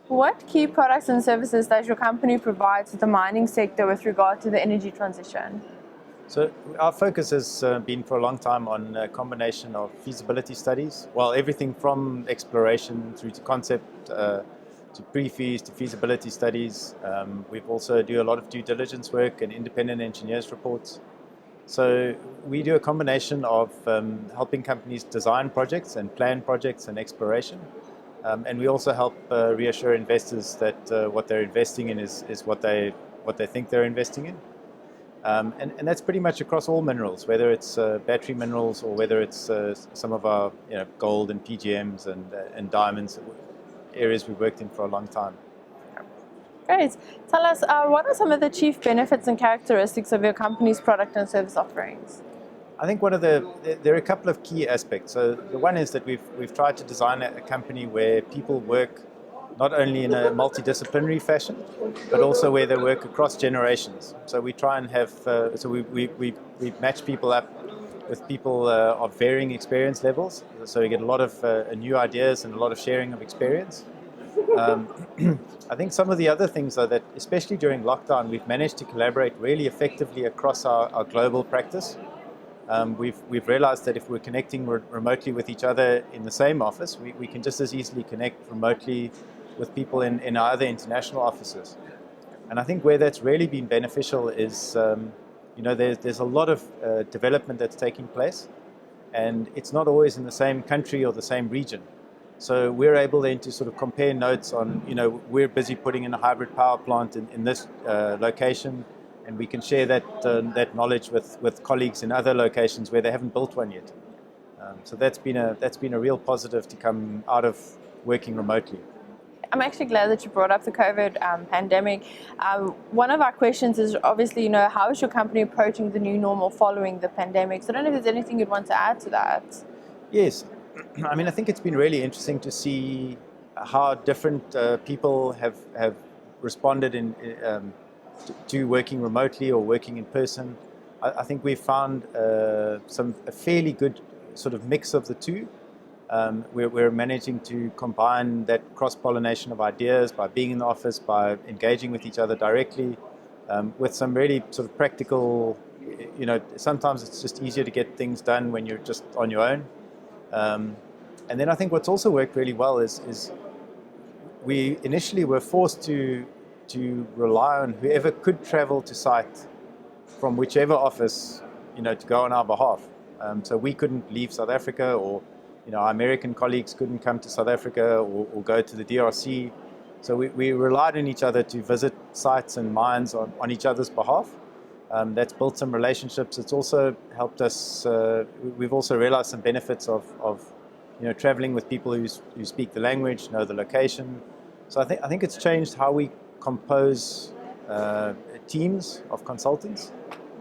What key products and services does your company provide to the mining sector with regard to the energy transition? So our focus has been for a long time on a combination of feasibility studies, well, everything from exploration through to concept, to pre-feas, to feasibility studies. We've also do a lot of due diligence work and independent engineers reports. So we do a combination of helping companies design projects and plan projects and exploration. And we also help reassure investors that what they're investing in is what they think they're investing in. And that's pretty much across all minerals, whether it's battery minerals or whether it's some of our gold and PGMs and diamonds, areas we've worked in for a long time. Great. Tell us, what are some of the chief benefits and characteristics of your company's product and service offerings? I think there are a couple of key aspects. So the one is that we've tried to design a company where people work not only in a multidisciplinary fashion, but also where they work across generations. So we try and have, we match people up with people of varying experience levels. So we get a lot of new ideas and a lot of sharing of experience. I think some of the other things are that, especially during lockdown, we've managed to collaborate really effectively across our global practice. We've realized that if we're connecting remotely with each other in the same office, we can just as easily connect remotely with people in our other international offices. And I think where that's really been beneficial is, there's a lot of development that's taking place, and it's not always in the same country or the same region. So we're able then to sort of compare notes on, we're busy putting in a hybrid power plant in this location, and we can share that knowledge with colleagues in other locations where they haven't built one yet. So that's been a real positive to come out of working remotely. I'm actually glad that you brought up the COVID pandemic. One of our questions is obviously, how is your company approaching the new normal following the pandemic? So I don't know if there's anything you'd want to add to that. Yes. I mean, I think it's been really interesting to see how different people have responded to working remotely or working in person. I think we've found a fairly good sort of mix of the two. We're managing to combine that cross-pollination of ideas by being in the office, by engaging with each other directly, with some really sort of practical, sometimes it's just easier to get things done when you're just on your own. And then I think what's also worked really well is we initially were forced to rely on whoever could travel to site from whichever office, to go on our behalf. So we couldn't leave South Africa, or our American colleagues couldn't come to South Africa or go to the DRC. So we relied on each other to visit sites and mines on each other's behalf. That's built some relationships. It's also helped us, we've also realized some benefits of traveling with people who speak the language, know the location. So I think it's changed how we compose teams of consultants,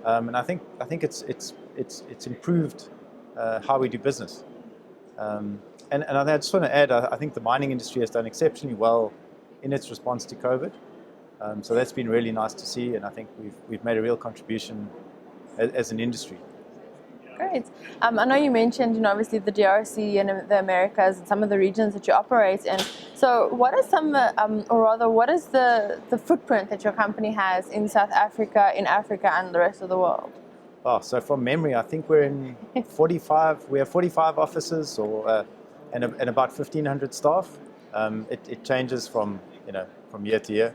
and I think it's improved how we do business. And I just want to add, I think the mining industry has done exceptionally well in its response to COVID. So that's been really nice to see, and I think we've made a real contribution as an industry. Great. I know you mentioned, obviously the DRC and the Americas and some of the regions that you operate in. So what are what is the footprint that your company has in South Africa, in Africa, and the rest of the world? Oh, so from memory, I think we're in 45. We have 45 offices, and about 1,500 staff. It changes from year to year.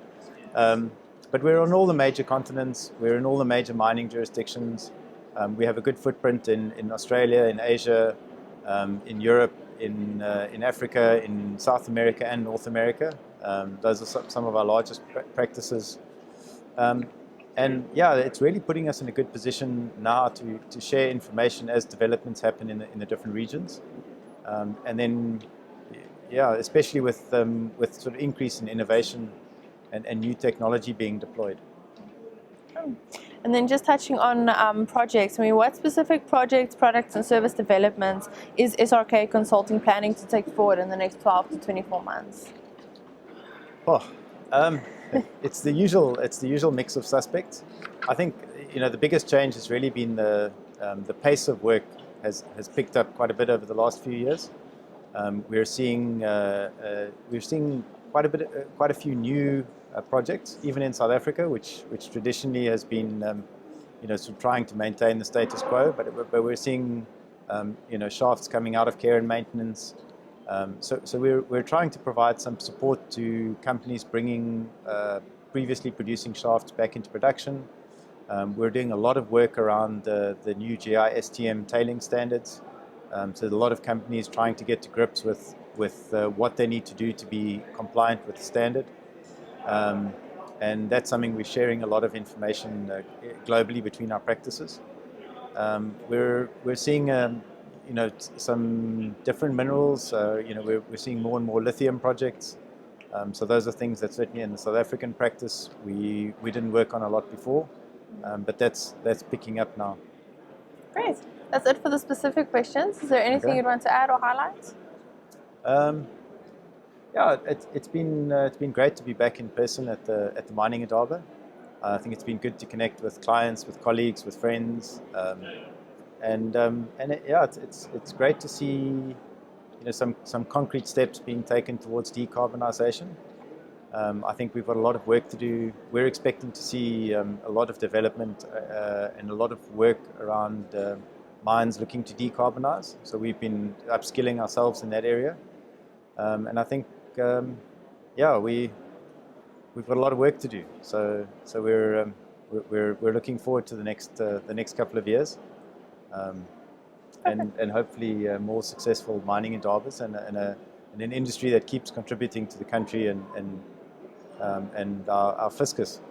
But we're on all the major continents. We're in all the major mining jurisdictions. We have a good footprint in Australia, in Asia, in Europe, in Africa, in South America and North America. Those are some of our largest practices. And yeah, it's really putting us in a good position now to share information as developments happen in the different regions. And then, yeah, especially with sort of increase in innovation and new technology being deployed. And then just touching on projects, what specific projects, products and service developments is SRK Consulting planning to take forward in the next 12 to 24 months? It's the usual mix of suspects. I think the biggest change has really been the pace of work has picked up quite a bit over the last few years. We're seeing quite a few new projects, even in South Africa, which traditionally has been sort of trying to maintain the status quo, but we're seeing shafts coming out of care and maintenance. So we're trying to provide some support to companies bringing previously producing shafts back into production. We're doing a lot of work around the new GI-STM tailing standards. So a lot of companies trying to get to grips with what they need to do to be compliant with the standard. And that's something we're sharing a lot of information globally between our practices. We're seeing some different minerals. We're seeing more and more lithium projects. So those are things that certainly in the South African practice we didn't work on a lot before, but that's picking up now. Great. That's it for the specific questions. Is there anything you'd want to add or highlight? Yeah, it's been great to be back in person at the mining Indaba. I think it's been good to connect with clients, with colleagues, with friends, it's great to see some concrete steps being taken towards decarbonisation. I think we've got a lot of work to do. We're expecting to see a lot of development and a lot of work around mines looking to decarbonise. So we've been upskilling ourselves in that area, and I think we've got a lot of work to do. So we're looking forward to the next couple of years, and hopefully more successful mining Indabas and an industry that keeps contributing to the country and our fiscus.